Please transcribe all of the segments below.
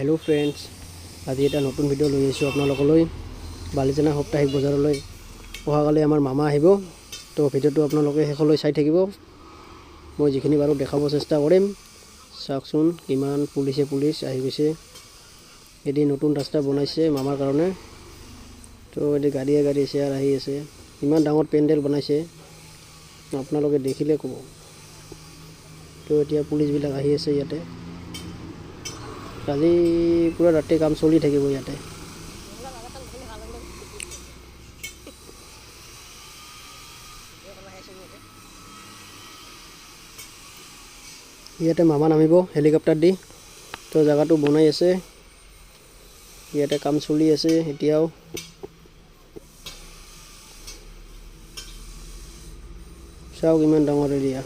Hello friends, आज এটা নতুন ভিডিও লৈ আহিছো আপোনালোকলৈ বালিজানা সপ্তাহিক বজাৰলৈ অহাকালি আমাৰ মামা আহিব। তো ভিডিওটো আপোনালোকে শেষলৈ চাই থাকিব। মই যিখিনি বাৰু দেখাব চেষ্টা কৰিম। চাওকচোন কিমান পুলিচ আহি গৈছে। এদি নতুন ৰাস্তা বনাইছে মামাৰ কাৰণে। তো এদি গাড়ী চেয়াৰ আহি আছে। ইমান ডাঙৰ পেন্ডেল বনাইছে আপোনালোকে দেখিলে ক'ব। তো এতিয়া পুলিচবিলাক আহি আছে ইয়াতে। আজি পুৰা ৰাতি কাম চলি থাকিব ইয়াতে। ইয়াতে মামা নামিব হেলিকপ্টাৰ দি। তো জায়গাটো বনাই আছে। ইয়াতে কাম চলি আছে এতিয়াও। চাওক ইমান ডাঙৰ এৰিয়া।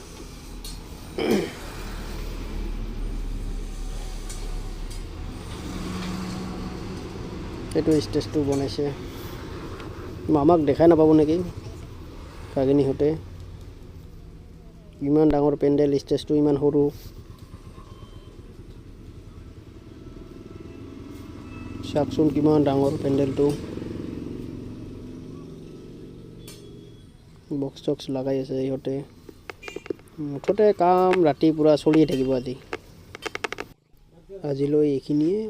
এইটো ষ্টেজটো বনাইছে। মামাক দেখাই নাপাব নেকি কাহিনীহঁতে। ইমান ডাঙৰ পেন্ডেল, ষ্টেজটো ইমান সৰু। চাওকচোন কিমান ডাঙৰ পেন্ডেলটো। বক্স লগাই আছে ইহঁতে। মুঠতে কাম ৰাতি পুৰা চলিয়ে থাকিব আজিলৈ এইখিনিয়ে।